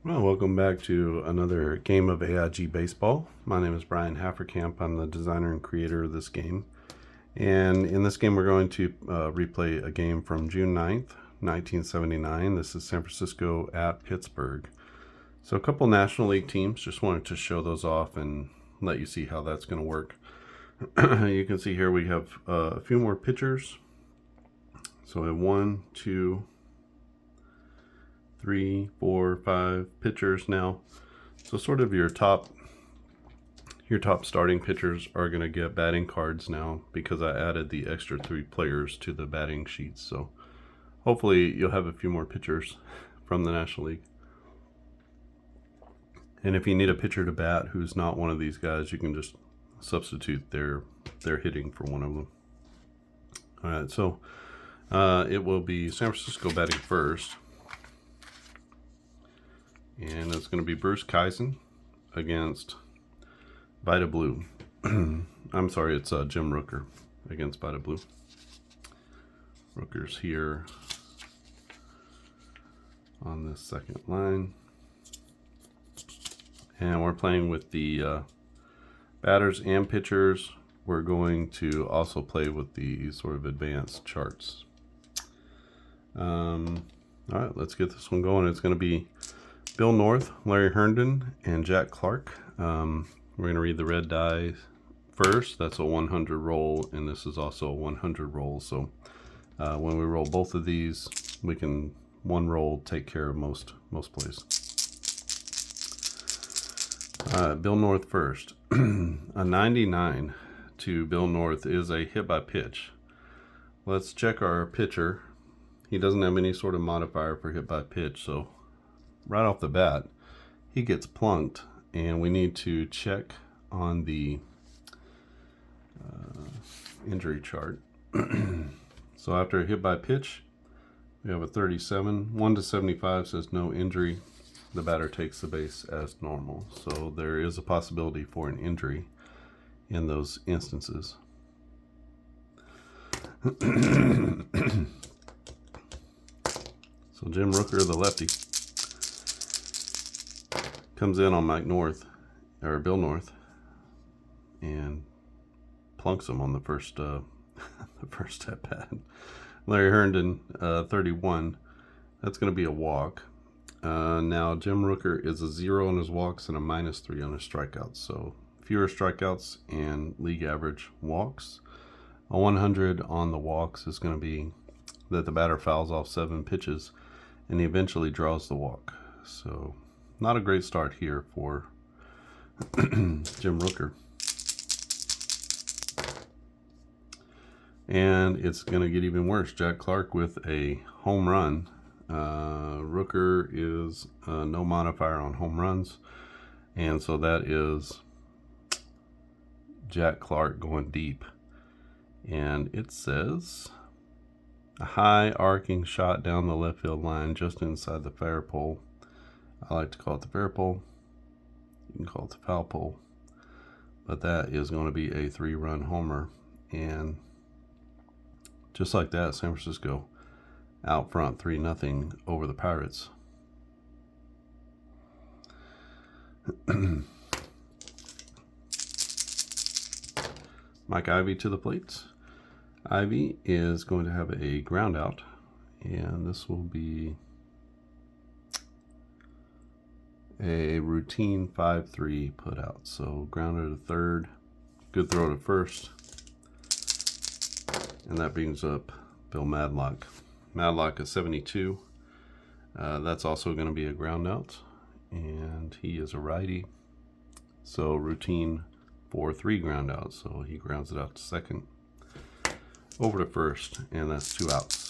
Well, welcome back to another game of AIG Baseball. My name is Brian Hafferkamp. I'm the designer and creator of this game. And in this game, we're going to replay a game from June 9th, 1979. This is San Francisco at Pittsburgh. So a couple National League teams. Just wanted to show those off and let you see how that's going to work. You can see here we have a few more pitchers. So we have 1, 2, 3, 4, 5 pitchers now. So sort of your top starting pitchers are going to get batting cards now because I added the extra 3 players to the batting sheets. So hopefully you'll have a few more pitchers from the National League. And if you need a pitcher to bat who's not one of these guys, you can just substitute their hitting for one of them. All right, so it will be San Francisco batting first. And it's going to be Bruce Kison against Vita Blue. I'm sorry, it's Jim Rooker against Vita Blue. Rooker's here on this second line. And we're playing with the batters and pitchers. We're going to also play with the sort of advanced charts. All right, let's get this one going. It's going to be Bill North, Larry Herndon, and Jack Clark. We're going to read the red die first. That's a 100 roll, and this is also a 100 roll. So when we roll both of these, we can one roll take care of most plays. Bill North first. A 99 to Bill North is a hit by pitch. Let's check our pitcher. He doesn't have any sort of modifier for hit by pitch, so right off the bat, he gets plunked, and we need to check on the injury chart. So after a hit by pitch, we have a 37. 1 to 75 says no injury. The batter takes the base as normal. So there is a possibility for an injury in those instances. So Jim Rooker, the lefty, comes in on Bill North, and plunks him on the first the first at bat. Larry Herndon, 31. That's going to be a walk. Now Jim Rooker is a 0 on his walks and a -3 on his strikeouts. So fewer strikeouts and league average walks. A 100 on the walks is going to be that the batter fouls off 7 pitches and he eventually draws the walk. So not a great start here for Jim Rooker. And it's going to get even worse. Jack Clark with a home run. Rooker is no modifier on home runs. And so that is Jack Clark going deep. And it says a high arcing shot down the left field line just inside the fair pole. I like to call it the fair pole. You can call it the foul pole. But that is going to be a 3-run homer. And just like that, San Francisco out front 3-0 over the Pirates. Mike Ivy to the plate. Ivy is going to have a ground out, and this will be a routine 5-3 put out. So grounder to third, good throw to first, and that brings up Bill Madlock. Madlock is 72. That's also going to be a ground out, and he is a righty. So routine 4-3 ground out. So he grounds it out to second, over to first, and that's 2 outs.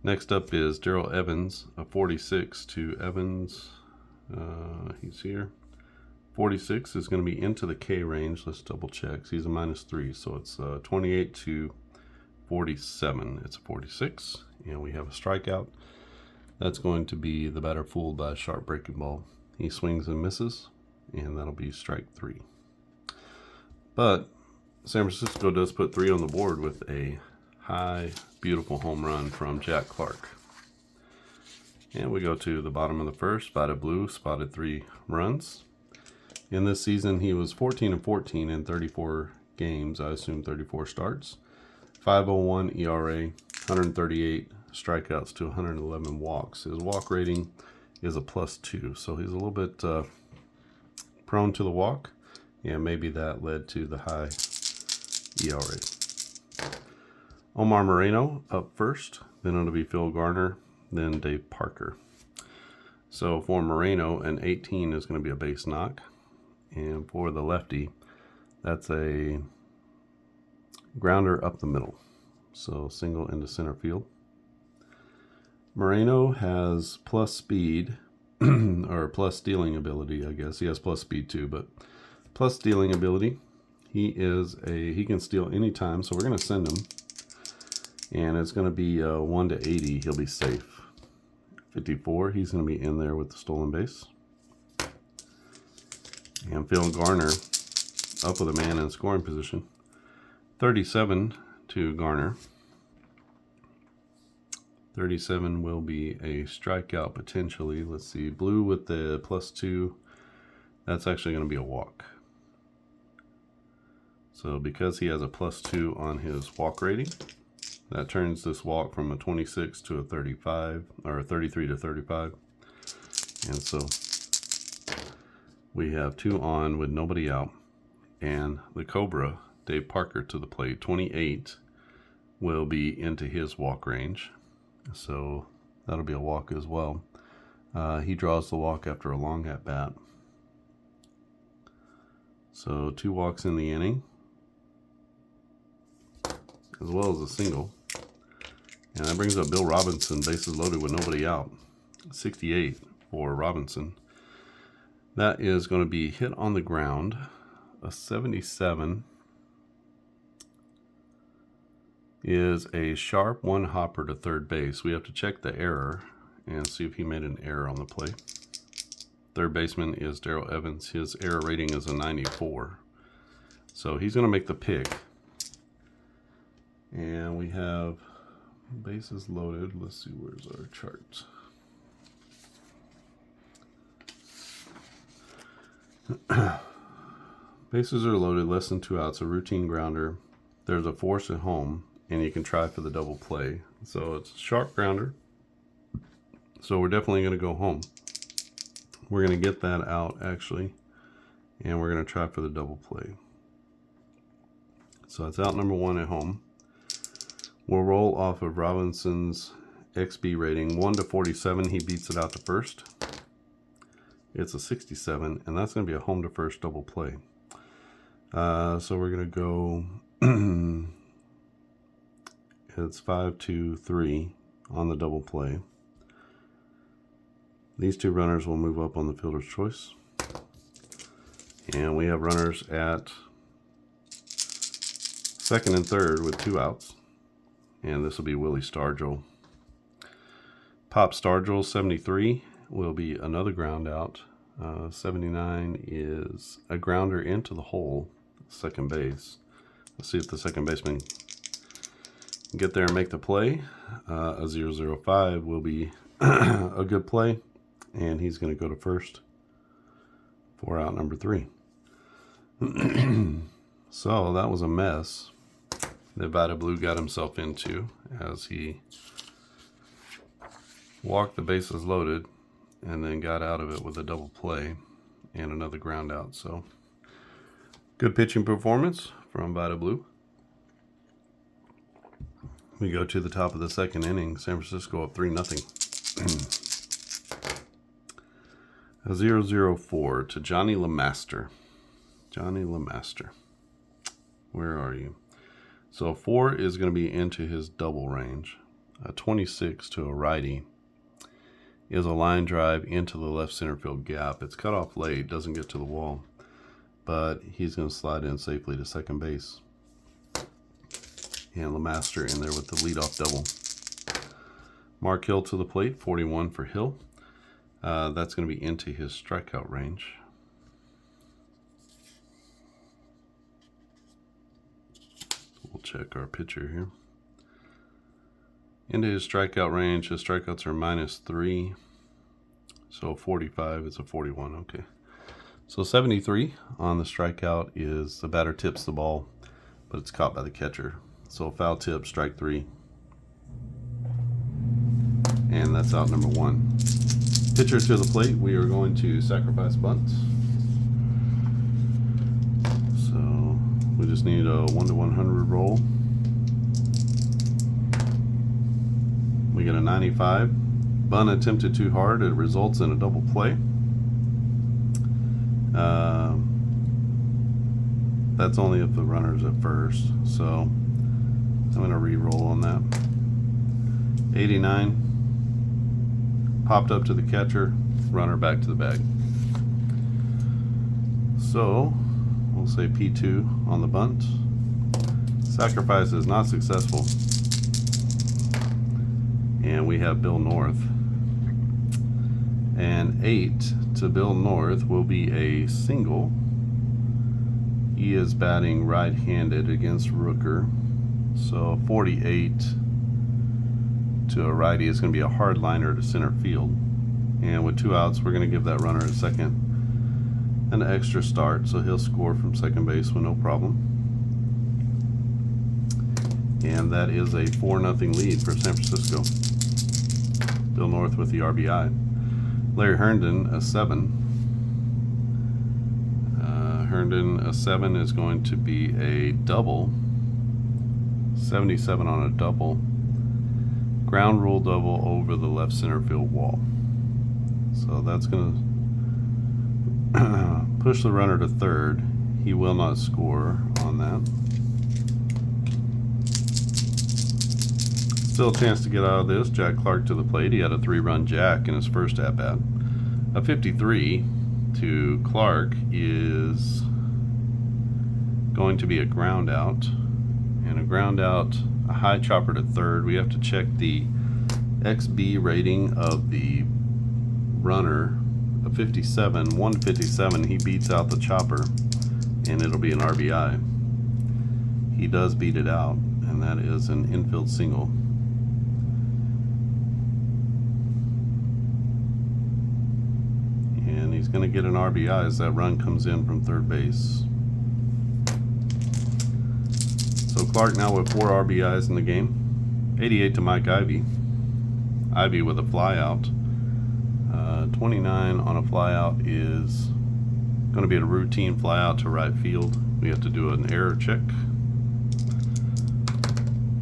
Next up is Darrell Evans, a 46 to Evans. He's here. 46 is going to be into the K range. Let's double check. He's a -3, so it's 28 to 47. It's a 46, and we have a strikeout. That's going to be the batter fooled by a sharp breaking ball. He swings and misses, and that'll be strike 3. But San Francisco does put 3 on the board with a high, beautiful home run from Jack Clark. And we go to the bottom of the first. Spotted Blue spotted 3 runs. In this season, he was 14-14 in 34 games. I assume 34 starts. 5.01 ERA, 138 strikeouts to 111 walks. His walk rating is a +2, so he's a little bit prone to the walk, and maybe that led to the high ERA. Omar Moreno up first, then it'll be Phil Garner, then Dave Parker. So for Moreno, an 18 is going to be a base knock, and for the lefty, that's a grounder up the middle, so single into center field. Moreno has plus speed, or plus stealing ability, I guess. He has plus speed too, but plus stealing ability. He can steal anytime, so we're going to send him. And it's going to be 1 to 80. He'll be safe. 54, he's going to be in there with the stolen base. And Phil Garner up with a man in scoring position. 37 to Garner. 37 will be a strikeout potentially. Let's see, Blue with the +2. That's actually going to be a walk. So because he has a +2 on his walk rating, that turns this walk from a 26 to a 35, or a 33 to 35. And so we have 2 on with nobody out. And the Cobra, Dave Parker, to the plate. 28 will be into his walk range. So that'll be a walk as well. He draws the walk after a long at bat. So 2 walks in the inning, as well as a single. And that brings up Bill Robinson, bases loaded with nobody out. 68 for Robinson. That is going to be hit on the ground. A 77 is a sharp 1 hopper to third base. We have to check the error and see if he made an error on the play. Third baseman is Darrell Evans. His error rating is a 94. So he's going to make the pick. And we have bases loaded. Let's see, where's our chart? Bases are loaded, less than 2 outs, a routine grounder. There's a force at home, and you can try for the double play. So it's a sharp grounder. So we're definitely going to go home. We're going to get that out, actually, and we're going to try for the double play. So it's out number 1 at home. We'll roll off of Robinson's XB rating. 1 to 47, he beats it out to first. It's a 67, and that's going to be a home to first double play. So we're going to go, it's 5-2-3 on the double play. These 2 runners will move up on the fielder's choice. And we have runners at second and third with 2 outs. And this will be Willie Stargell. Pop Stargell, 73, will be another ground out. 79 is a grounder into the hole, second base. Let's see if the second baseman can get there and make the play. A 0-0-5 will be a good play, and he's going to go to first for out number 3. So that was a mess that Vada Blue got himself into as he walked the bases loaded and then got out of it with a double play and another ground out. So good pitching performance from Vada Blue. We go to the top of the second inning. San Francisco up 3-0. A 0-0-4 to Johnny LeMaster. Johnny LeMaster. Where are you? So 4 is going to be into his double range. A 26 to a righty is a line drive into the left center field gap. It's cut off late, doesn't get to the wall, but he's going to slide in safely to second base. And LeMaster in there with the leadoff double. Mark Hill to the plate, 41 for Hill. That's going to be into his strikeout range. We'll check our pitcher here. Into his strikeout range, his strikeouts are -3. So 45 is a 41, okay. So 73 on the strikeout is the batter tips the ball, but it's caught by the catcher. So foul tip, strike 3. And that's out number 1. Pitcher to the plate, we are going to sacrifice bunt. So we just need a 1 to 100 roll. We get a 95. Bunt attempted too hard, it results in a double play. That's only if the runner's at first, so I'm going to re-roll on that. 89. Popped up to the catcher, runner back to the bag. So we'll say P2 on the bunt. Sacrifice is not successful. And we have Bill North. And 8 to Bill North will be a single. He is batting right-handed against Rooker. So 48 to a righty is going to be a hard liner to center field. And with 2 outs, we're going to give that runner a second an extra start, so he'll score from second base with no problem. And that is a 4-0 lead for San Francisco. Bill North with the RBI. Larry Herndon, a 7. Herndon, a 7 is going to be a double. 77 on a double. Ground rule double over the left center field wall. So that's going to push the runner to third. He will not score on that. Still a chance to get out of this. Jack Clark to the plate. He had a 3-run jack in his first at-bat. A 53 to Clark is going to be a ground out. And a ground out, a high chopper to third. We have to check the XB rating of the runner. A 57, 157, he beats out the chopper, and it'll be an RBI. He does beat it out, and that is an infield single. And he's going to get an RBI as that run comes in from third base. So Clark now with 4 RBIs in the game. 88 to Mike Ivy. Ivy with a flyout. 29 on a flyout is going to be a routine flyout to right field. We have to do an error check.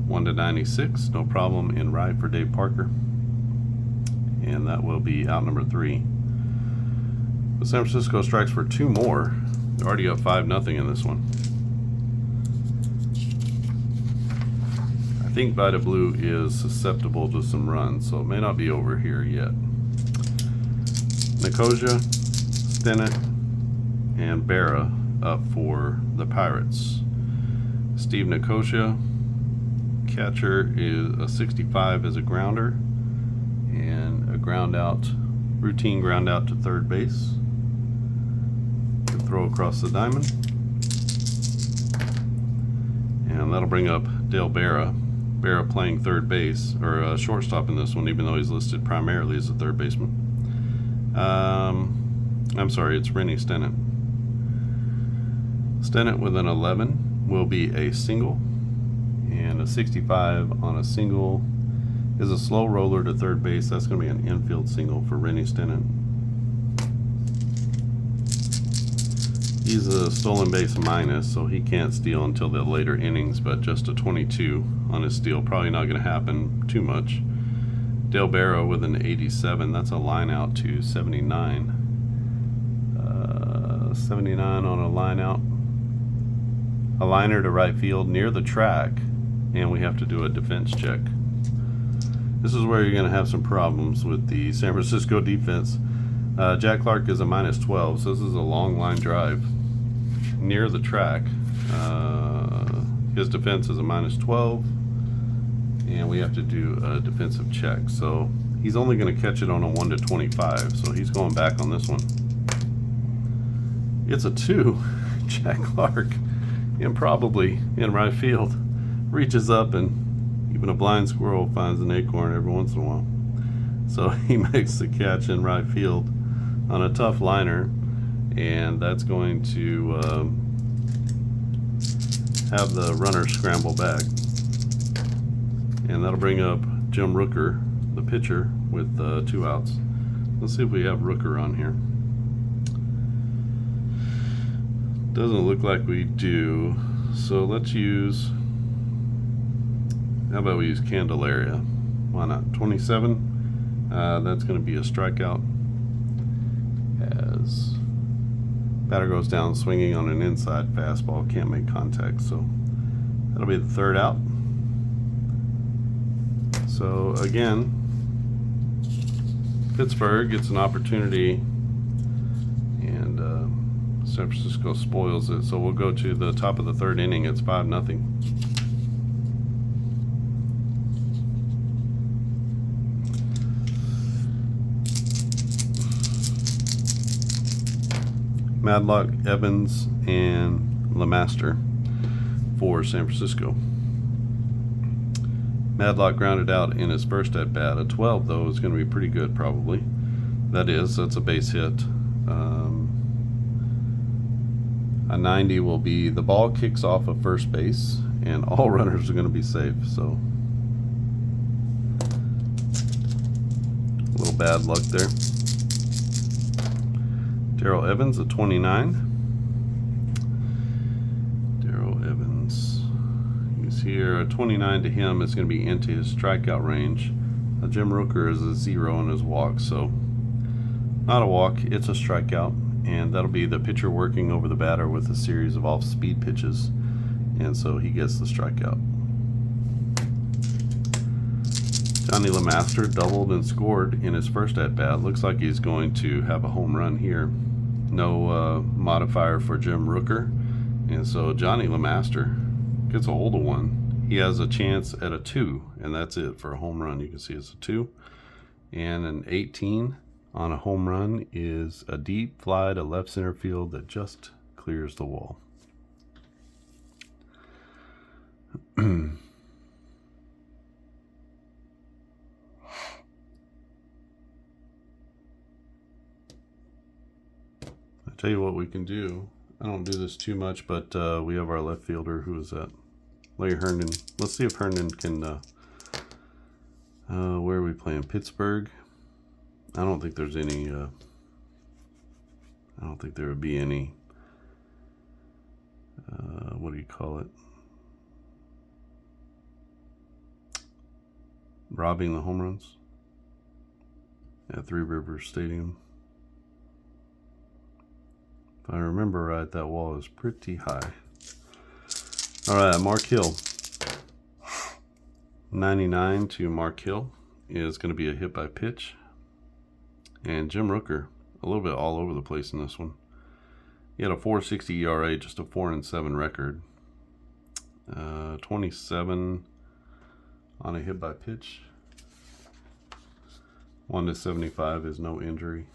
1 to 96, no problem in right for Dave Parker. And that will be out number 3. But San Francisco strikes for 2 more. They're already up 5-0 in this one. I think Vita Blue is susceptible to some runs, so it may not be over here yet. Nicosia, Stennett, and Berra up for the Pirates. Steve Nicosia, catcher, is a 65 as a grounder, and a ground out, routine ground out to third base. Good throw across the diamond. And that'll bring up Dale Berra. Berra playing third base, or shortstop in this one, even though he's listed primarily as a third baseman. I'm sorry, it's Rennie Stennett. Stennett with an 11 will be a single, and a 65 on a single is a slow roller to third base. That's going to be an infield single for Rennie Stennett. He's a stolen base minus, so he can't steal until the later innings, but just a 22 on his steal. Probably not going to happen too much. Dale Berra with an 87. That's a line out to 79. 79 on a line out. A liner to right field near the track, and we have to do a defense check. This is where you're going to have some problems with the San Francisco defense. Jack Clark is a -12, so this is a long line drive near the track. His defense is a -12, and we have to do a defensive check. So he's only going to catch it on a 1 to 25, so he's going back on this one. It's a 2. Jack Clark, improbably in right field, reaches up and Even a blind squirrel finds an acorn every once in a while. So he makes the catch in right field on a tough liner, and that's going to have the runner scramble back. And that'll bring up Jim Rooker, the pitcher, with 2 outs. Let's see if we have Rooker on here. Doesn't look like we do. So let's use, how about we use Candelaria? Why not? 27. That's going to be a strikeout. As batter goes down swinging on an inside fastball, can't make contact. So that'll be the 3rd out. So again, Pittsburgh gets an opportunity, and San Francisco spoils it. So we'll go to the top of the 3rd inning. It's 5-0. Madlock, Evans, and LeMaster for San Francisco. Madlock grounded out in his first at bat. A 12, though, is going to be pretty good, probably. That's a base hit. A 90 will be the ball kicks off of first base, and all runners are going to be safe. So a little bad luck there. Darrell Evans, a 29. Darrell Evans. He's here. A 29 to him is going to be into his strikeout range. Jim Rooker is a 0 in his walk, so not a walk, it's a strikeout. And that'll be the pitcher working over the batter with a series of off-speed pitches. And so he gets the strikeout. Johnny LeMaster doubled and scored in his first at-bat. Looks like he's going to have a home run here. No modifier for Jim Rooker. And so Johnny LeMaster gets a hold of one. He has a chance at a 2, and that's it for a home run. You can see it's a 2. And an 18 on a home run is a deep fly to left center field that just clears the wall. I tell you what we can do. I don't do this too much, but we have our left fielder. Who is that? Larry Herndon. Let's see if Herndon can. Where are we playing? Pittsburgh. I don't think there's any. I don't think there would be any. What do you call it? Robbing the home runs at Three Rivers Stadium. If I remember right, that wall is pretty high. All right, Mark Hill. 99 to Mark Hill is going to be a hit by pitch. And Jim Rooker, a little bit all over the place in this one. He had a 4.60 ERA, just a 4-7 record. 27 on a hit by pitch. 1-75 is no injury.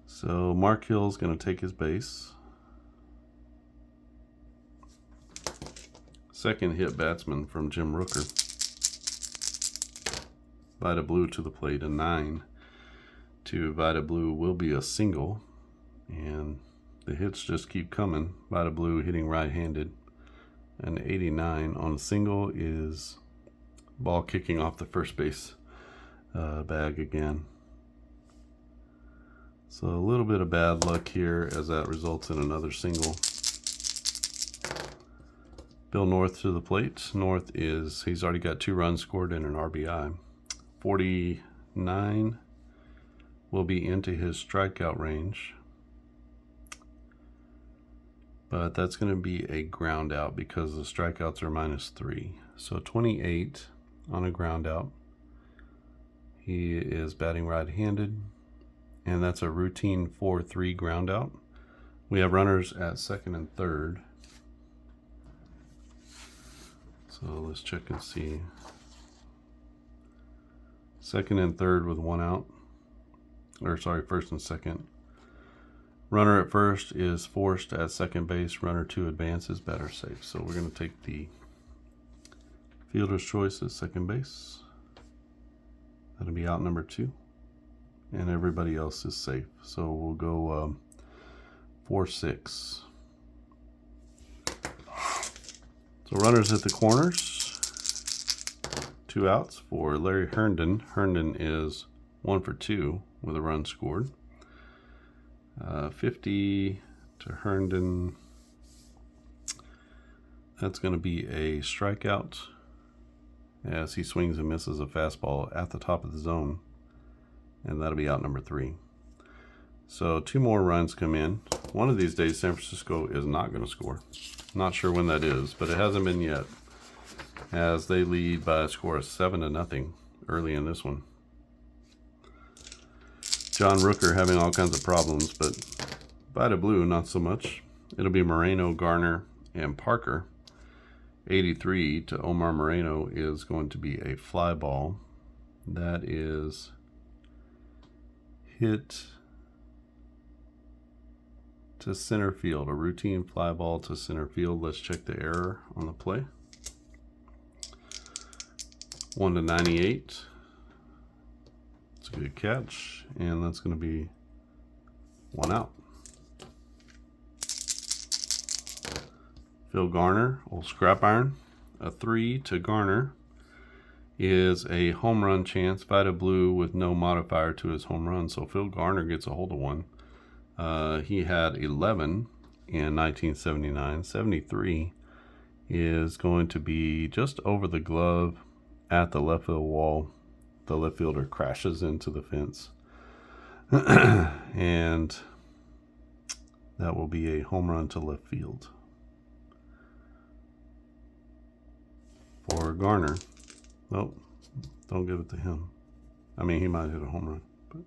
So Mark Hill's going to take his base. Second hit batsman from Jim Rooker. Vida Blue to the plate, a 9 to Vida Blue will be a single, and the hits just keep coming. Vida Blue hitting right-handed. An 89 on a single is ball kicking off the first base bag again. So a little bit of bad luck here as that results in another single. Bill North to the plate. North he's already got 2 runs scored and an RBI. 49 will be into his strikeout range. But that's going to be a ground out because the strikeouts are -3. So 28 on a ground out. He is batting right-handed. And that's a routine 4-3 ground out. We have runners at second and third. So let's check and see. Second and third with 1 out. First and second. Runner at first is forced at second base. Runner 2 advances, batter safe. So we're going to take the Fielder's choice is second base. That'll be out number 2. And everybody else is safe. So we'll go 4-6. So runners at the corners. 2 outs for Larry Herndon. Herndon is 1 for 2 with a run scored. 50 to Herndon. That's going to be a strikeout as he swings and misses a fastball at the top of the zone. And that'll be out number 3. So 2 more runs come in. One of these days San Francisco is not going to score. Not sure when that is, but it hasn't been yet, as they lead by a score of 7-0 early in this one. John Rooker having all kinds of problems, but Vida Blue not so much. It'll be Moreno, Garner, and Parker. 83 to Omar Moreno is going to be a fly ball. That is hit to center field, a routine fly ball to center field. Let's check the error on the play. 1 to 98. It's a good catch, and that's going to be 1 out. Phil Garner, old scrap iron. A 3 to Garner is a home run chance. Vida Blue with no modifier to his home run, so Phil Garner gets a hold of one. He had 11 in 1979. 73 is going to be just over the glove at the left field wall. The left fielder crashes into the fence. And that will be a home run to left field for Garner. Nope, don't give it to him. I mean, he might hit a home run. But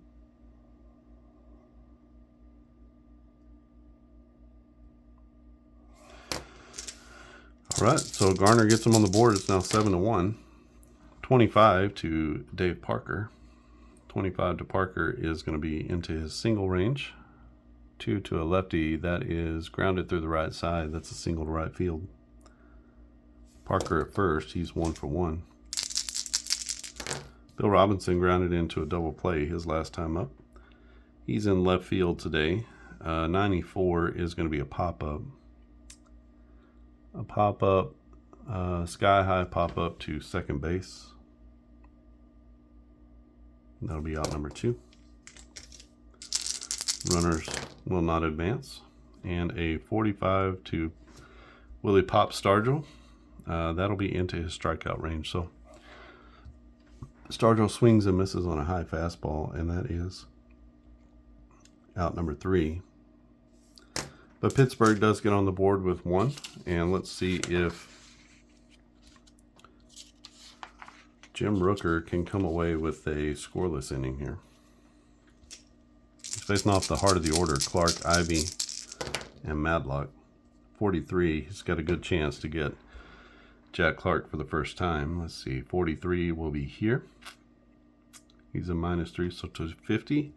all right, so Garner gets him on the board. It's now 7-1. 25 to Dave Parker. 25 to Parker is going to be into his single range. 2 to a lefty. That is grounded through the right side. That's a single to right field. Parker at first. He's 1 for 1. Bill Robinson grounded into a double play his last time up. He's in left field today. 94 is going to be a pop-up. A pop-up, sky-high pop-up to second base. That'll be out number 2. Runners will not advance. And a 45 to Willie Pop Stargell. That'll be into his strikeout range. So Stargell swings and misses on a high fastball, and that is out number 3. But Pittsburgh does get on the board with 1, and let's see if Jim Rooker can come away with a scoreless inning here. He's facing off the heart of the order, Clark, Ivy, and Madlock. 43, he's got a good chance to get Jack Clark for the first time. Let's see, 43 will be here. He's a -3, so to 50.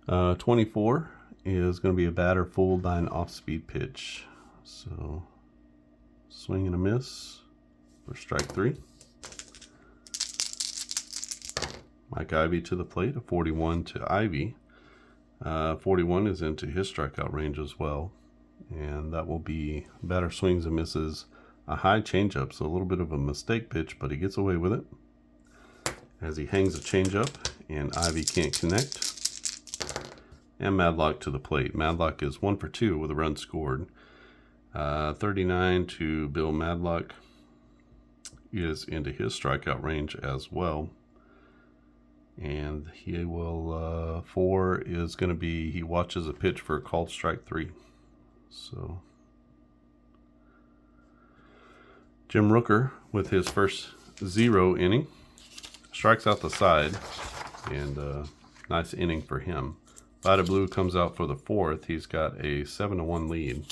24 is going to be a batter fooled by an off-speed pitch. So swing and a miss for strike 3. Mike Ivy to the plate, a 41 to Ivy. 41 is into his strikeout range as well. And that will be batter swings and misses a high changeup, so a little bit of a mistake pitch, but he gets away with it as he hangs a changeup, and Ivy can't connect. And Madlock to the plate. Madlock is 1 for 2 with a run scored. 39 to Bill Madlock is into his strikeout range as well. And he will, 4 is going to be, he watches a pitch for a called strike 3. So Jim Rooker with his first 0 inning strikes out the side, and nice inning for him. Vida Blue comes out for the 4th. He's got a 7-1 lead,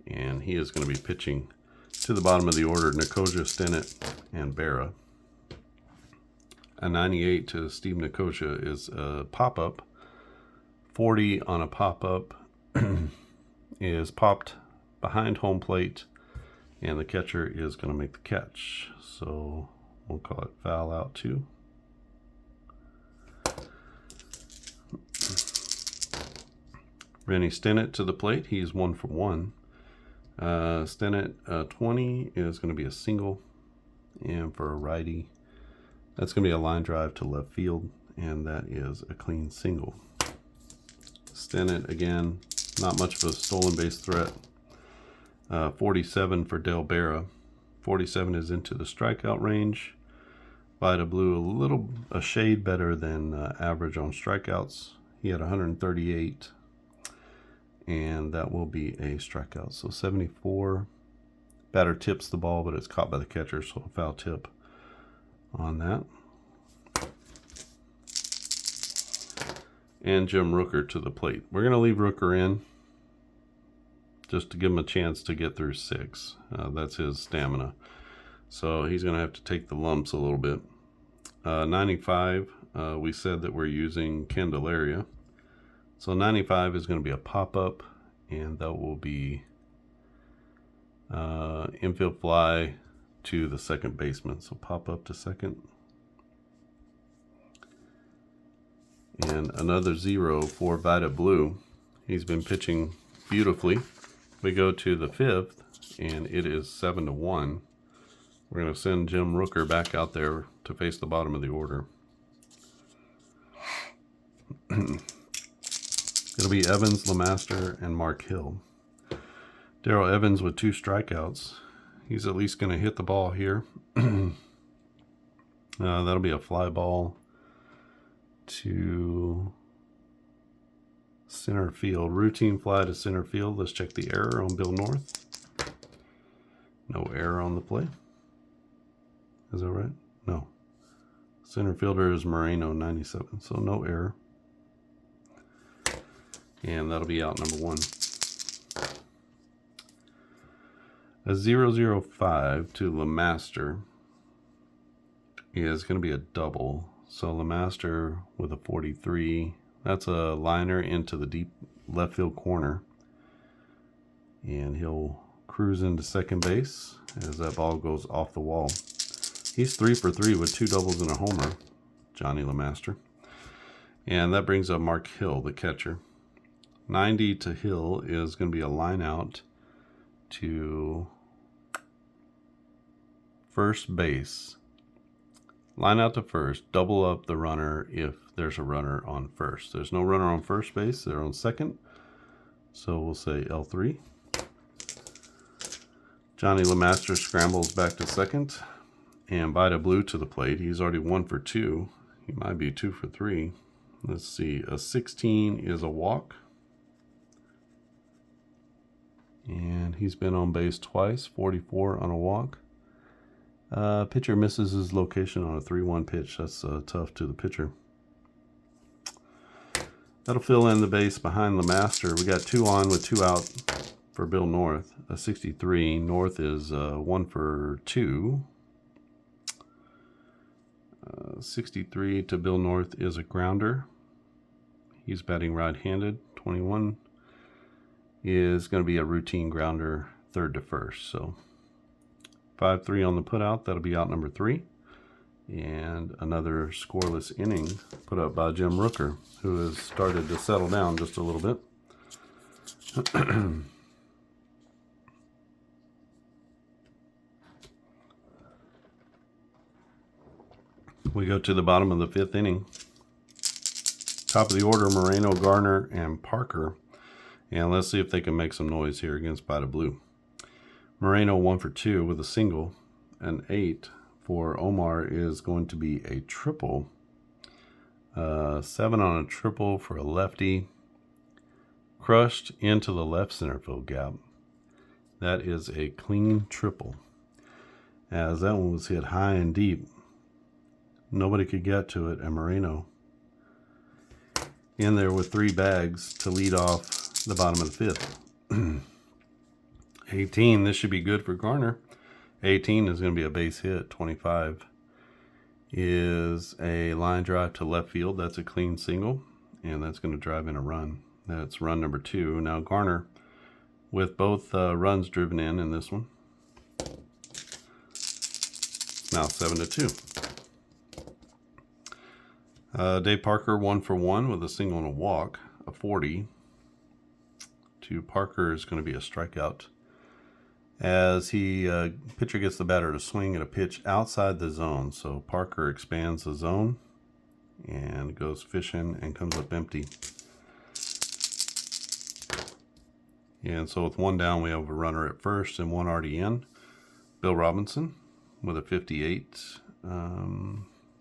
and he is going to be pitching to the bottom of the order, Nicosia, Stennett, and Berra. A 98 to Steve Nicosia is a pop-up. 40 on a pop-up is popped behind home plate and the catcher is going to make the catch. So we'll call it foul out 2. Rennie Stennett to the plate. He's 1 for 1. Stennett 20 is going to be a single, and for a righty, that's going to be a line drive to left field, and that is a clean single. Stennett again, not much of a stolen base threat. 47 for Del Barra. 47 is into the strikeout range. Vida Blue a shade better than average on strikeouts. He had 138, and that will be a strikeout. So 74. Batter tips the ball, but it's caught by the catcher, so a foul tip on that. And Jim Rooker to the plate. We're going to leave Rooker in just to give him a chance to get through 6. That's his stamina. So he's going to have to take the lumps a little bit. 95, we said that we're using Candelaria. So 95 is going to be a pop-up, and that will be infield fly to the second baseman. So pop up to second. And another 0 for Vida Blue. He's been pitching beautifully. We go to the 5th, and it is 7 to 1. We're going to send Jim Rooker back out there to face the bottom of the order. It'll be Evans, LeMaster, and Mark Hill. Darrell Evans with 2 strikeouts. He's at least going to hit the ball here. That'll be a fly ball to center field. Routine fly to center field. Let's check the error on Bill North. No error on the play. Is that right? No. Center fielder is Moreno, 97. So no error. And that'll be out number 1. A 0-0-5 to LeMaster is going to be a double. So LeMaster with a 43. That's a liner into the deep left field corner. And he'll cruise into second base as that ball goes off the wall. He's 3 for 3 with 2 doubles and a homer, Johnny LeMaster. And that brings up Mark Hill, the catcher. 90 to Hill is going to be a line out to first base. Line out to first, double up the runner if there's a runner on first. There's no runner on first base, they're on second. So we'll say L3. Johnny LeMaster scrambles back to second. And Vida Blue to the plate. He's already 1 for 2. He might be 2 for 3. Let's see. A 16 is a walk. And he's been on base twice. 44 on a walk. Pitcher misses his location on a 3-1 pitch. That's tough to the pitcher. That'll fill in the base behind LeMaster. We got 2 on with 2 out for Bill North. A 63. North is 1 for 2. 63 to Bill North is a grounder. He's batting right-handed. 21 is going to be a routine grounder, third to first. So 5-3 on the putout. That'll be out number 3. And another scoreless inning put up by Jim Rooker, who has started to settle down just a little bit. We go to the bottom of the 5th inning. Top of the order, Moreno, Garner, and Parker. And let's see if they can make some noise here against Vida Blue. Moreno 1 for 2 with a single. An 8 for Omar is going to be a triple. 7 on a triple for a lefty. Crushed into the left center field gap. That is a clean triple, as that one was hit high and deep. Nobody could get to it, and Moreno in there with 3 bags to lead off the bottom of the 5th. 18, this should be good for Garner. 18 is going to be a base hit. 25 is a line drive to left field. That's a clean single, and that's going to drive in a run. That's run number 2. Now Garner with both runs driven in this one. Now 7-2. Dave Parker 1-for-1 with a single and a walk, a 40. To Parker is going to be a strikeout. As pitcher gets the batter to swing at a pitch outside the zone. So Parker expands the zone and goes fishing and comes up empty. And so with one down, we have a runner at first and one already in. Bill Robinson with a 58.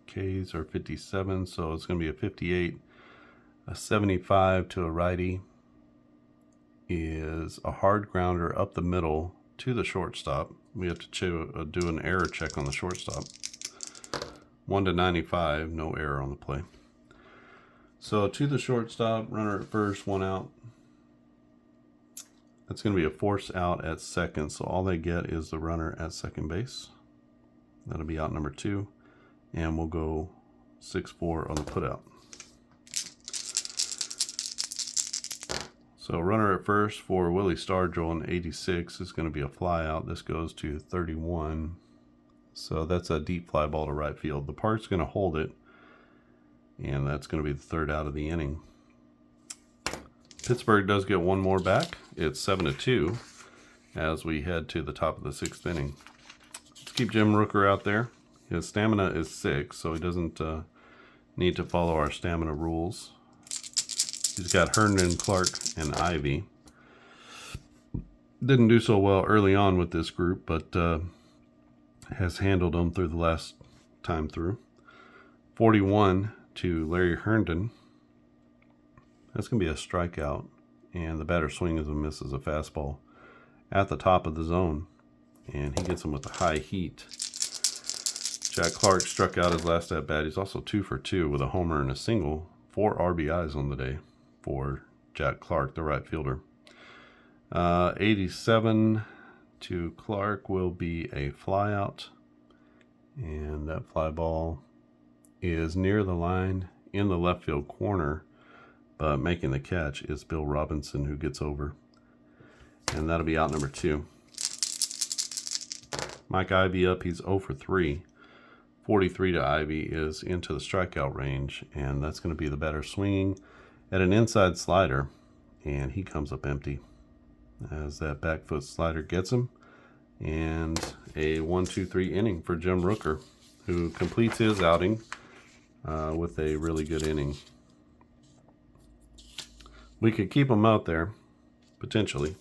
Ks are 57, so it's going to be a 58. A 75 to a righty is a hard grounder up the middle to the shortstop. We have to do an error check on the shortstop. 1-95, no error on the play. So to the shortstop, runner at first, one out. That's going to be a force out at second, so all they get is the runner at second base. That'll be out number 2, and we'll go 6-4 on the putout. So runner at first for Willie Stargell in 86 is going to be a fly out. This goes to 31. So that's a deep fly ball to right field. The Park's going to hold it, and that's going to be the third out of the inning. Pittsburgh does get one more back. It's 7-2 as we head to the top of the 6th inning. Let's keep Jim Rooker out there. His stamina is 6, so he doesn't need to follow our stamina rules. He's got Herndon, Clark, and Ivy. Didn't do so well early on with this group, but has handled them through the last time through. 41 to Larry Herndon. That's going to be a strikeout, and the batter swings and misses a fastball at the top of the zone, and he gets him with a high heat. Jack Clark struck out his last at bat. He's also 2 for 2 with a homer and a single. 4 RBIs on the day for Jack Clark, the right fielder. 87 to Clark will be a fly out, and that fly ball is near the line in the left field corner, but making the catch is Bill Robinson, who gets over, and that'll be out number 2. Mike Ivy up, he's 0 for 3. 43 to Ivy is into the strikeout range, and that's going to be the batter swinging at an inside slider, and he comes up empty as that back foot slider gets him. And a 1-2-3 inning for Jim Rooker, who completes his outing with a really good inning. We could keep him out there, potentially.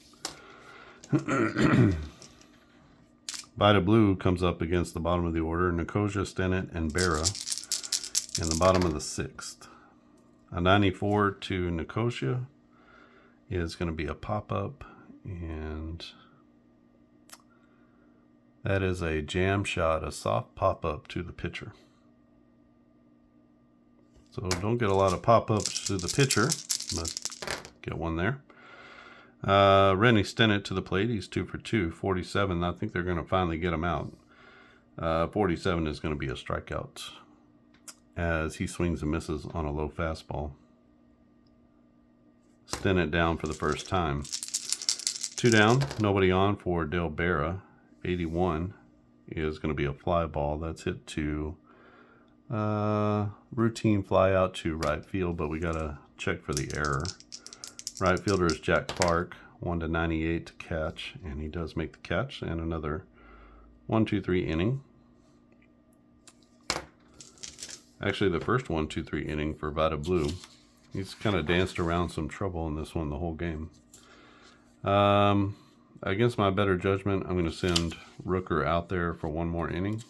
Vida Blue comes up against the bottom of the order. Nicosia, Stennett, and Berra in the bottom of the 6th. A 94 to Nicosia is going to be a pop-up, and that is a jam shot, a soft pop-up to the pitcher. So don't get a lot of pop-ups to the pitcher, but get one there. Rennie Stennett to the plate. He's 2 for 2, 47. I think they're going to finally get him out. 47 is going to be a strikeout as he swings and misses on a low fastball. Stennett down for the first time. 2 down, nobody on for Dale Berra. 81 is going to be a fly ball. That's hit to routine fly out to right field, but we got to check for the error. Right fielder is Jack Clark, 1-98 to catch, and he does make the catch. And another 1-2-3 inning. Actually, the first 1-2-3 inning for Vida Blue. He's kind of danced around some trouble in this one the whole game. Against my better judgment, I'm going to send Rooker out there for one more inning.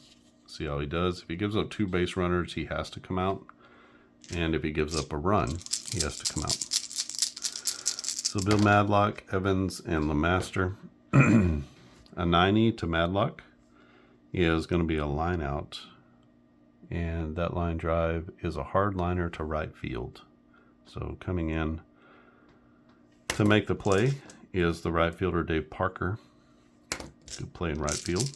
See how he does. If he gives up 2 base runners, he has to come out. And if he gives up a run, he has to come out. So Bill Madlock, Evans, and LeMaster. A 90 to Madlock is going to be a line out. And that line drive is a hard liner to right field. So coming in to make the play is the right fielder Dave Parker. Good play in right field.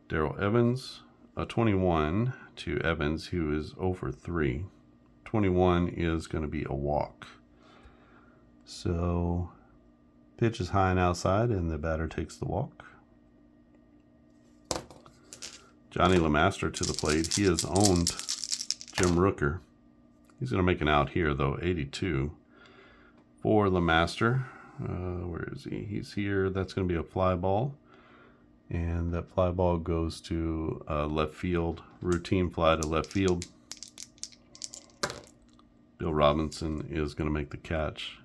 Darrell Evans, a 21 to Evans, who is 0 for 3. 21 is going to be a walk. So pitch is high and outside, and the batter takes the walk. Johnny LeMaster to the plate. He has owned Jim Rooker. He's going to make an out here, though. 82 for LeMaster. Where is he? He's here. That's going to be a fly ball. And that fly ball goes to left field. Routine fly to left field. Bill Robinson is going to make the catch.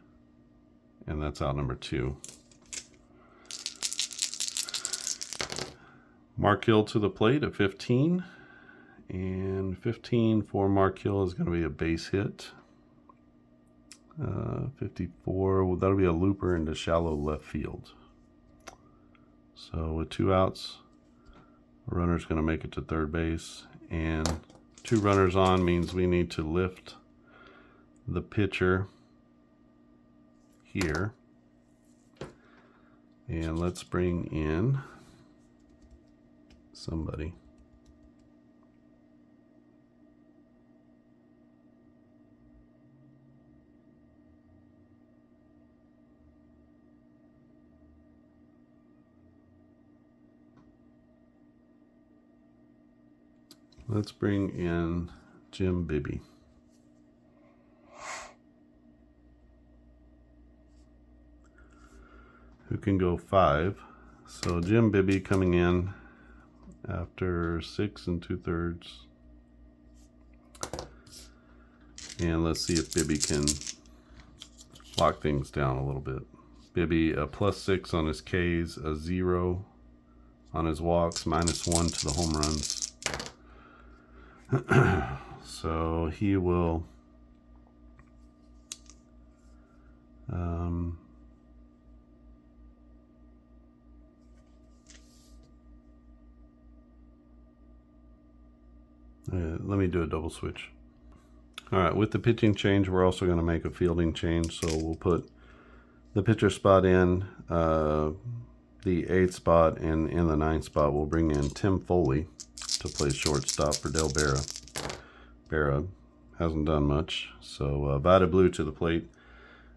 And that's out number 2. Mark Hill to the plate at 15. And 15 for Mark Hill is going to be a base hit. 54, well, that'll be a looper into shallow left field. So with 2 outs, a runner's going to make it to third base. And 2 runners on means we need to lift the pitcher here. And let's bring in somebody. Let's bring in Jim Bibby. Who can go 5. So Jim Bibby coming in after 6 2/3. And let's see if Bibby can lock things down a little bit. Bibby a +6 on his Ks, a 0 on his walks, -1 to the home runs. So he will let me do a double switch. All right, with the pitching change, we're also going to make a fielding change. So we'll put the pitcher spot in the 8th spot, and in the 9th spot, we'll bring in Tim Foley to play shortstop for Del Barra. Barra hasn't done much. So Vada Blue to the plate.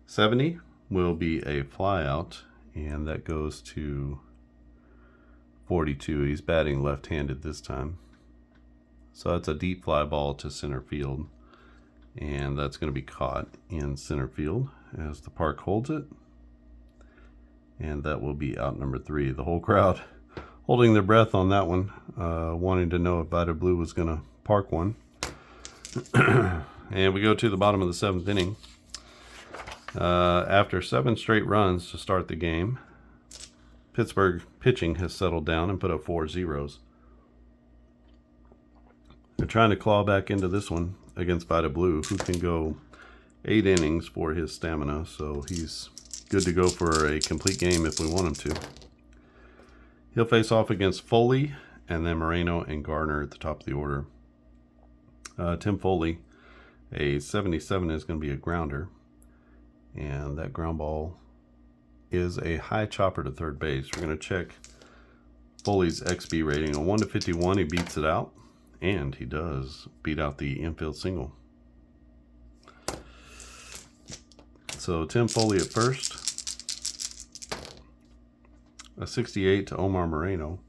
70 will be a fly out, and that goes to 42. He's batting left-handed this time. So that's a deep fly ball to center field. And that's going to be caught in center field as the park holds it. And that will be out number 3. The whole crowd holding their breath on that one, wanting to know if Vita Blue was going to park one. And we go to the bottom of the 7th inning. After 7 straight runs to start the game, Pittsburgh pitching has settled down and put up 4 zeros. They're trying to claw back into this one against Vita Blue, who can go 8 innings for his stamina, so he's good to go for a complete game if we want him to. He'll face off against Foley, and then Moreno and Garner at the top of the order. Tim Foley, a 77 is going to be a grounder, and that ground ball is a high chopper to third base. We're going to check Foley's XB rating. A 1-51, he beats it out, and he does beat out the infield single. So Tim Foley at first. A 68 to Omar Moreno.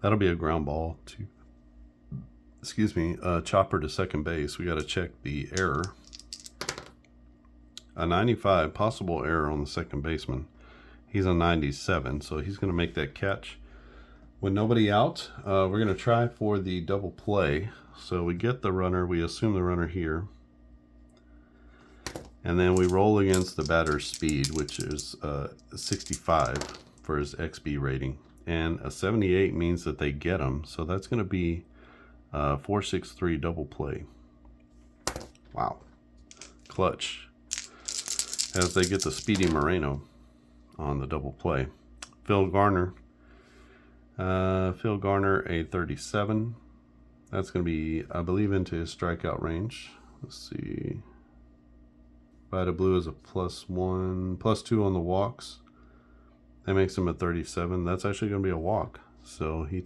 That'll be a ground ball to, chopper to second base. We got to check the error. A 95, possible error on the second baseman. He's a 97, so he's going to make that catch. With nobody out, we're going to try for the double play. So we get the runner, we assume the runner here. And then we roll against the batter's speed, which is 65 for his XB rating. And a 78 means that they get him. So that's going to be 4-6-3 double play. Wow. Clutch. As they get the speedy Moreno on the double play. Phil Garner, a 37. That's going to be, I believe, into his strikeout range. Let's see. Vita Blue is a +1, +2 on the walks. That makes him a 37. That's actually going to be a walk. So he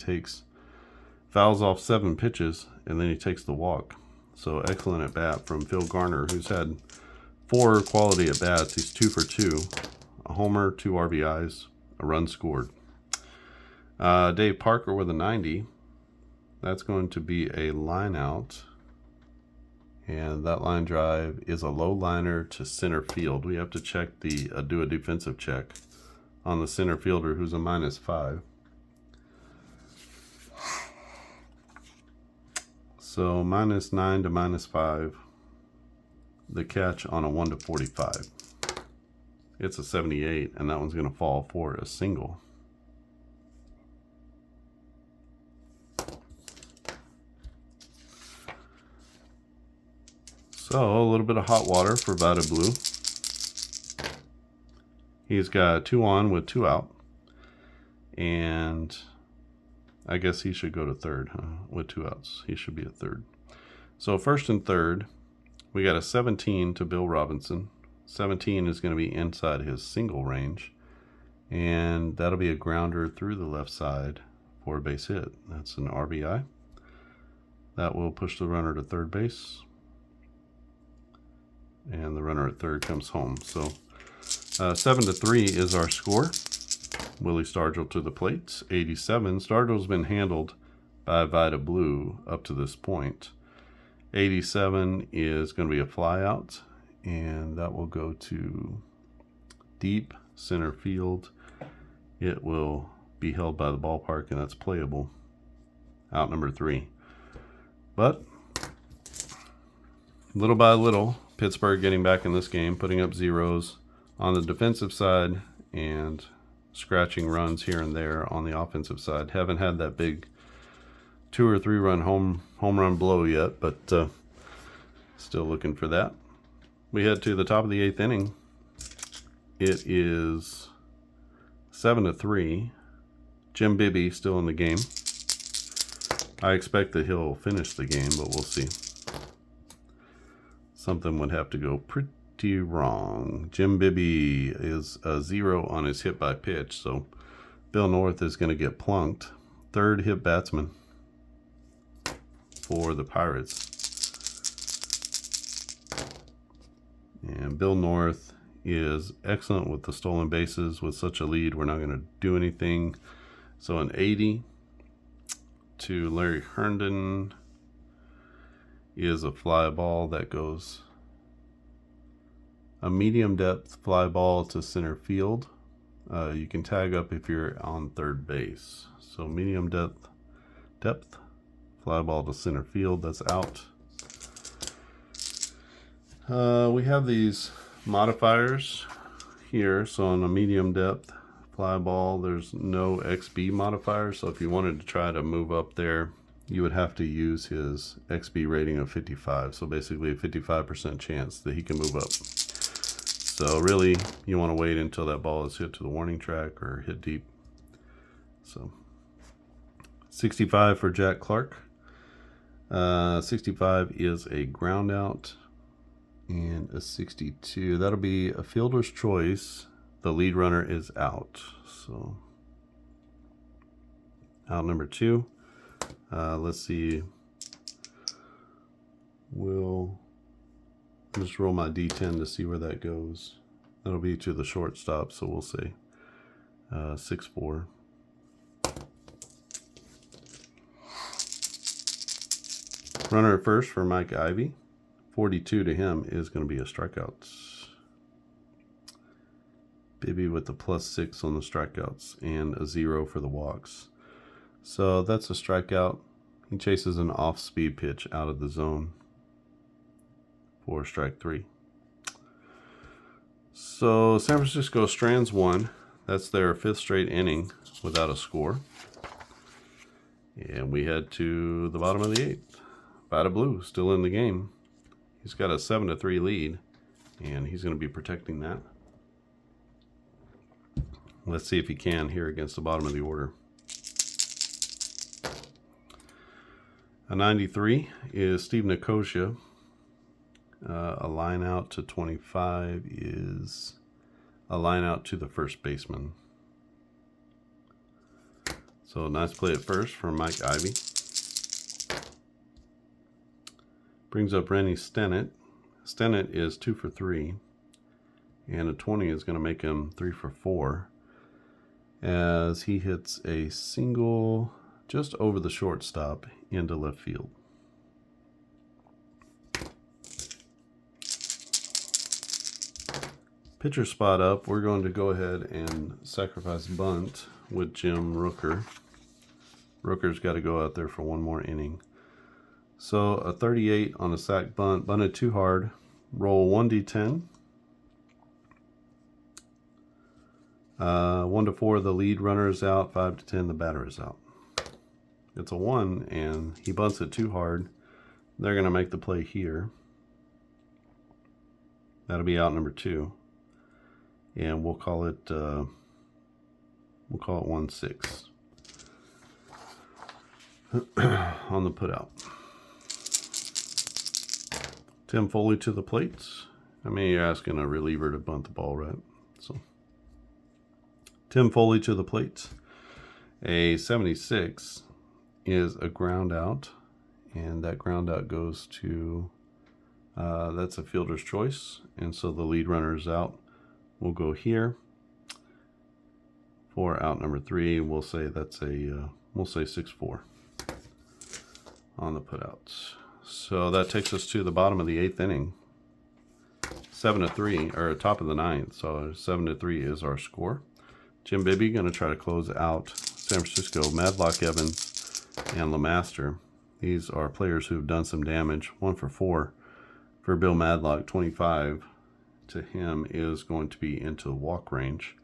fouls off 7 pitches, and then he takes the walk. So excellent at bat from Phil Garner, who's had 4 quality at bats. He's 2 for 2, a homer, 2 RBIs, a run scored. Dave Parker with a 90. That's going to be a line out. And that line drive is a low liner to center field. We have to check do a defensive check on the center fielder, who's a -5. So -9 to -5. The catch on a 1 to 45. It's a 78, and that one's going to fall for a single. So a little bit of hot water for Vita Blue. He's got 2 on with 2 out, and I guess he should go to third, huh? With 2 outs. He should be a third. So first and third, we got a 17 to Bill Robinson. 17 is going to be inside his single range, and that'll be a grounder through the left side for a base hit. That's an RBI. That will push the runner to third base, and the runner at third comes home. So 7-3 is our score. Willie Stargell to the plate. 87. Stargell's been handled by Vita Blue up to this point. 87 is going to be a fly out, and that will go to deep center field. It will be held by the ballpark, and that's playable. Out number 3. But little by little, Pittsburgh getting back in this game, putting up zeros on the defensive side and scratching runs here and there on the offensive side. Haven't had that big 2 or 3 run home run blow yet, but still looking for that. We head to the top of the 8th inning. It is 7-3. Jim Bibby still in the game. I expect that he'll finish the game, but we'll see. Something would have to go pretty wrong. Jim Bibby is a 0 on his hit by pitch, so Bill North is going to get plunked. Third hit batsman for the Pirates. And Bill North is excellent with the stolen bases. With such a lead, we're not going to do anything. So an 80 to Larry Herndon is a fly ball that goes a medium depth fly ball to center field. You can tag up if you're on third base. So medium depth fly ball to center field. That's out. We have these modifiers here. So on a medium depth fly ball, there's no XB modifier. So if you wanted to try to move up there, you would have to use his XB rating of 55. So basically a 55% chance that he can move up. So really, you want to wait until that ball is hit to the warning track or hit deep. So 65 for Jack Clark. 65 is a ground out, and a 62. That'll be a fielder's choice. The lead runner is out. So out number 2. Let's see. We'll just roll my D10 to see where that goes. That'll be to the shortstop, so we'll say 6-4. Runner at first for Mike Ivy. 42 to him is going to be a strikeout. Bibby with the +6 on the strikeouts and a 0 for the walks. So that's a strikeout. He chases an off-speed pitch out of the zone for strike 3. So San Francisco strands 1. That's their 5th straight inning without a score. And we head to the bottom of the 8th. Vita Blue still in the game. He's got a 7-3 lead, and he's going to be protecting that. Let's see if he can here against the bottom of the order. A 93 is Steve Nicosia. A line out to 25 is a line out to the first baseman. So nice play at first from Mike Ivy. Brings up Rennie Stennett. Stennett is 2 for 3, and a 20 is going to make him 3 for 4, as he hits a single just over the shortstop into left field. Pitcher spot up, we're going to go ahead and sacrifice bunt with Jim Rooker. Rooker's got to go out there for one more inning. So a 38 on a sac bunt, bunted too hard, roll 1d10. 1 to 4, the lead runner is out. 5 to 10, the batter is out. It's a 1, and he bunts it too hard. They're going to make the play here. That'll be out number 2. And we'll call it 1-6 on the putout. Tim Foley to the plate. I mean, you're asking a reliever to bunt the ball, right? So Tim Foley to the plate. A 76 is a ground out, and that ground out goes to that's a fielder's choice, and so the lead runner is out. We'll go here for out number 3. We'll say that's a we'll say 6-4 on the putouts. So that takes us to the bottom of the 8th inning. 7-3, or top of the 9th. So 7-3 is our score. Jim Bibby going to try to close out San Francisco. Madlock, Evans, and LeMaster. These are players who have done some damage. 1 for 4 for Bill Madlock. 25 to him is going to be into the walk range.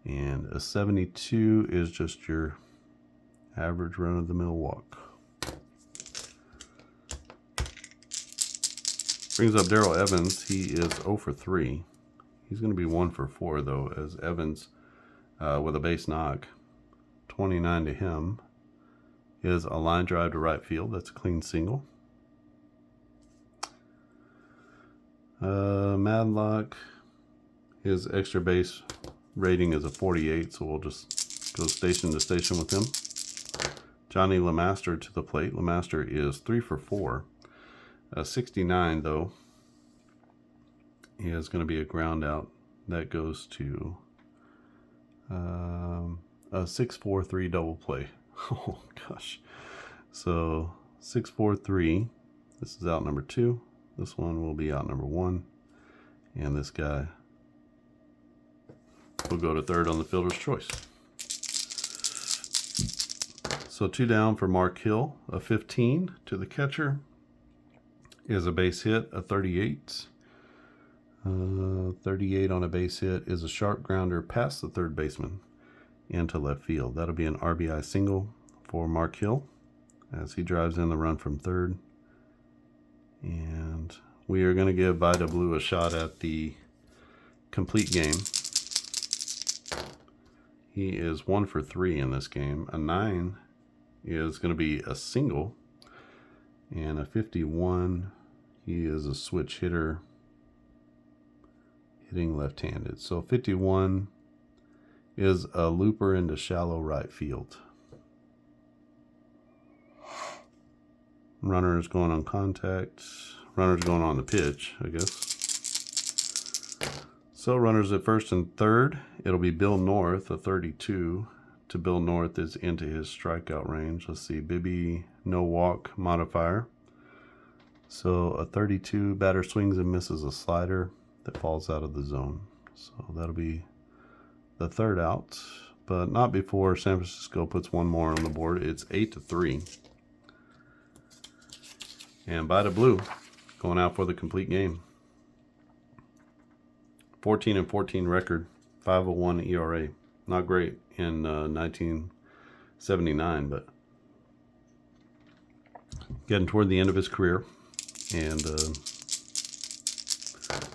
And a 72 is just your average run-of-the-mill walk. Brings up Darrell Evans. He is 0 for 3. He's going to be 1 for 4, though, as Evans, with a base knock, 29 to him, is a line drive to right field. That's a clean single. Madlock, his extra base rating is a 48, so we'll just go station to station with him. Johnny LeMaster to the plate. LeMaster is 3 for 4. 69, though, is going to be a ground out. That goes to a 6-4-3 double play. Oh, gosh. So 6-4-3. This is out number 2. This one will be out number 1. And this guy will go to third on the fielder's choice. So 2 down for Mark Hill. A 15 to the catcher is a base hit. A 38. 38 on a base hit is a sharp grounder past the third baseman into left field. That'll be an RBI single for Mark Hill as he drives in the run from third. And we are going to give Vida Blue a shot at the complete game. He is 1 for 3 in this game. A 9 is going to be a single. And a 51, he is a switch hitter, hitting left-handed. So 51 is a looper into shallow right field. Runner is going on contact. Runner's going on the pitch, I guess. So runners at first and third. It'll be Bill North, a 32. To Bill North is into his strikeout range. Let's see, Bibby, no walk modifier. So a 32, batter swings and misses a slider that falls out of the zone. So that'll be the third out, but not before San Francisco puts one more on the board. It's 8-3. And Vida Blue going out for the complete game. 14-14 record, 5.01 ERA. Not great in 1979, but getting toward the end of his career and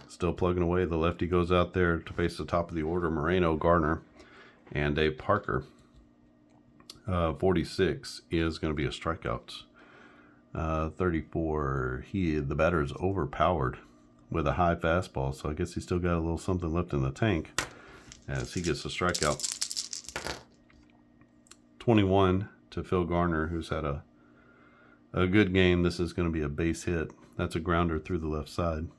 still plugging away. The lefty goes out there to face the top of the order. Moreno, Garner, and Dave Parker. 46 is going to be a strikeout. 34, the batter is overpowered with a high fastball, so I guess he's still got a little something left in the tank as he gets a strikeout. 21 to Phil Garner, who's had a good game. This is going to be a base hit. That's a grounder through the left side.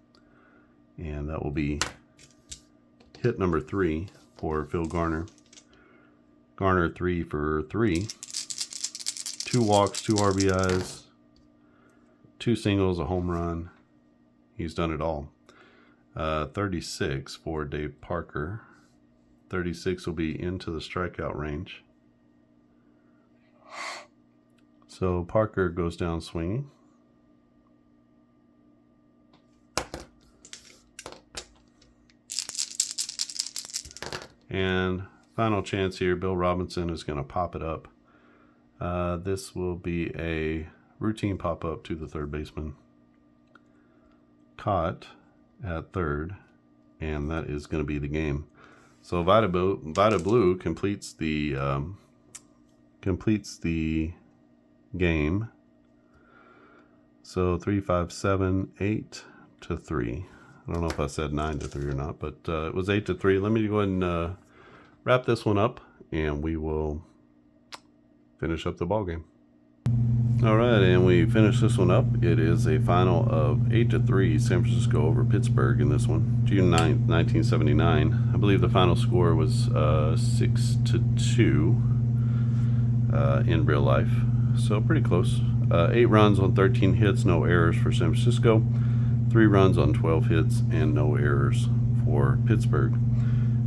And that will be hit number 3 for Phil Garner. Garner 3 for 3 2 walks, 2 RBIs, 2 singles, a home run. He's done it all. 36 for Dave Parker. 36 will be into the strikeout range. So Parker goes down swinging. And final chance here, Bill Robinson is going to pop it up. This will be a routine pop-up to the third baseman. Caught at third, and that is going to be the game. So Vita Blue completes the game. So 3, 5, 7, 8 to 3. I don't know if I said 9 to 3 or not, but it was 8 to 3. Let me go ahead and wrap this one up, and we will finish up the ball game. All right, and we finish this one up. It is a final of 8 to 3, San Francisco over Pittsburgh in this one, June 9th, 1979. I believe the final score was 6 to 2 in real life, so pretty close. 8 runs on 13 hits, no errors for San Francisco. 3 runs on 12 hits and no errors for Pittsburgh.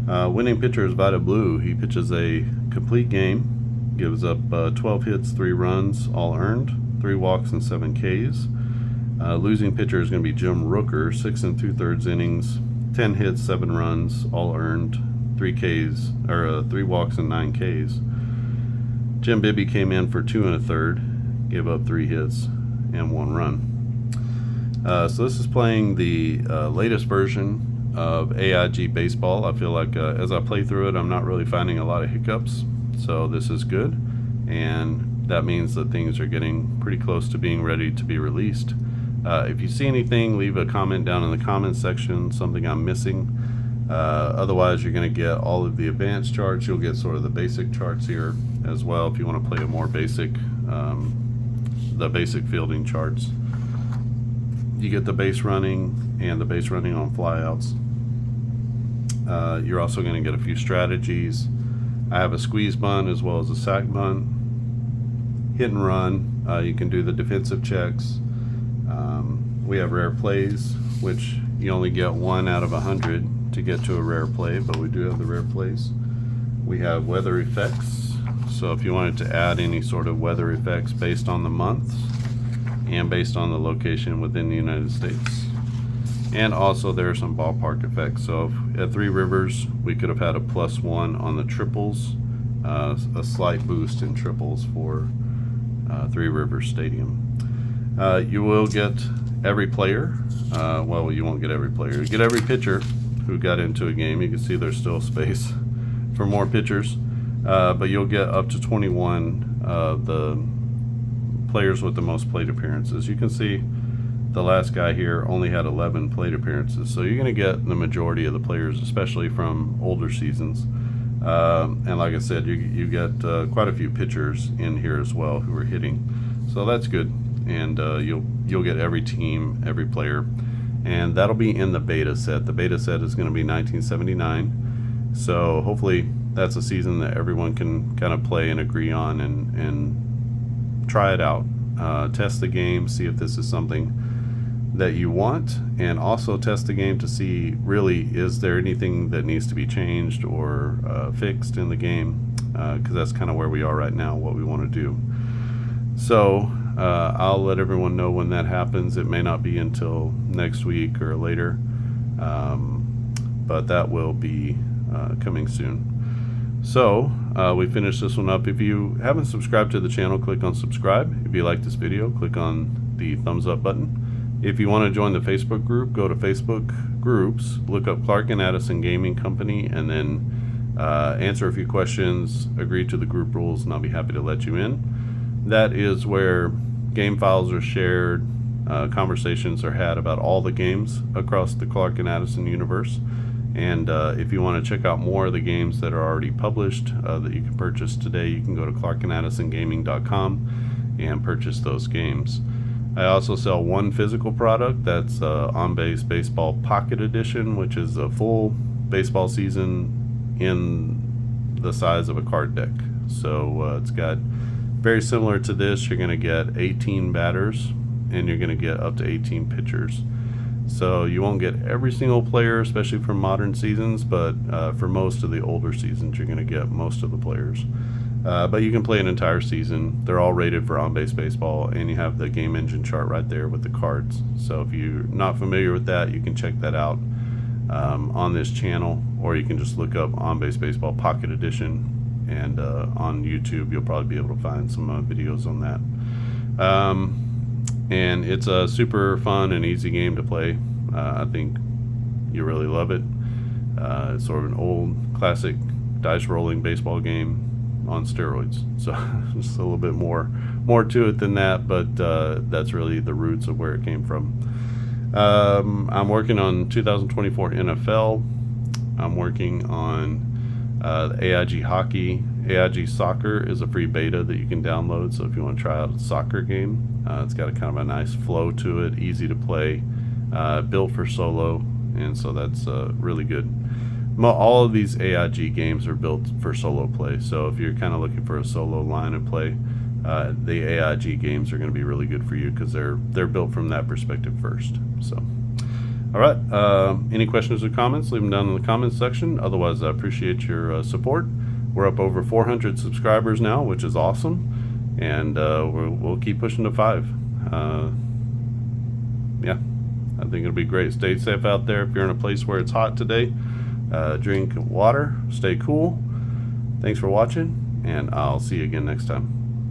Winning pitcher is Vita Blue. He pitches a complete game. Gives up 12 hits, 3 runs, all earned, 3 walks and 7 Ks. Losing pitcher is going to be Jim Rooker, 6 2/3 innings, 10 hits, 7 runs, all earned, 3 walks and 9 Ks. Jim Bibby came in for 2 1/3, gave up 3 hits and 1 run. So this is playing the latest version of AIG Baseball. I feel like as I play through it, I'm not really finding a lot of hiccups. So this is good, and that means that things are getting pretty close to being ready to be released. If you see anything, leave a comment down in the comments section, something I'm missing. Otherwise, you're going to get all of the advanced charts. You'll get sort of the basic charts here as well if you want to play a more basic, the basic fielding charts. You get the base running and the base running on flyouts. You're also going to get a few strategies. I have a squeeze bunt as well as a sack bunt. Hit and run. You can do the defensive checks. We have rare plays, which you only get 1 out of 100 to get to a rare play, but we do have the rare plays. We have weather effects. So if you wanted to add any sort of weather effects based on the months and based on the location within the United States. And also there are some ballpark effects. So at Three Rivers, we could have had a +1 on the triples, a slight boost in triples for Three Rivers Stadium. You will get every player. Well, you won't get every player. You get every pitcher who got into a game. You can see there's still space for more pitchers, but you'll get up to 21 of the players with the most plate appearances. You can see the last guy here only had 11 plate appearances, so you're going to get the majority of the players, especially from older seasons. And like I said, you get quite a few pitchers in here as well who are hitting, so that's good. And you'll get every team, every player, and that'll be in the beta set. The beta set is going to be 1979, so hopefully that's a season that everyone can kind of play and agree on and try it out, test the game, see if this is something that you want, and also test the game to see really is there anything that needs to be changed or fixed in the game, because that's kind of where we are right now, what we want to do. So I'll let everyone know when that happens. It may not be until next week or later, but that will be coming soon. So we finished this one up. If you haven't subscribed to the channel, click on subscribe. If you like this video, click on the thumbs up button. If you want to join the Facebook group, go to Facebook groups, look up Clark Addison Gaming Company, and then answer a few questions, agree to the group rules, and I'll be happy to let you in. That is where game files are shared, conversations are had about all the games across the Clark and Addison universe. And if you want to check out more of the games that are already published that you can purchase today, you can go to clarkandaddisongaming.com and purchase those games. I also sell one physical product, that's On Base Baseball Pocket Edition, which is a full baseball season in the size of a card deck. So it's got very similar to this. You're going to get 18 batters, and you're going to get up to 18 pitchers. So you won't get every single player, especially for modern seasons, but for most of the older seasons, you're going to get most of the players. But you can play an entire season. They're all rated for on-base baseball, and you have the game engine chart right there with the cards. So if you're not familiar with that, you can check that out on this channel, or you can just look up on-base baseball pocket edition, and on YouTube you'll probably be able to find some videos on that. And it's a super fun and easy game to play. I think you really love it. It's sort of an old classic dice rolling baseball game on steroids. So just a little bit more to it than that, but that's really the roots of where it came from. I'm working on 2024 NFL. I'm working on the AIG hockey. AIG soccer is a free beta that you can download, so if you want to try out a soccer game, it's got a kind of a nice flow to it, easy to play, built for solo, and so that's really good. All of these AIG games are built for solo play, so if you're kind of looking for a solo line of play, the AIG games are going to be really good for you because they're built from that perspective first. So, all right. Any questions or comments? Leave them down in the comments section. Otherwise, I appreciate your support. We're up over 400 subscribers now, which is awesome, and we'll keep pushing to 5. Yeah, I think it'll be great. Stay safe out there. If you're in a place where it's hot today, drink water, stay cool. Thanks for watching, and I'll see you again next time.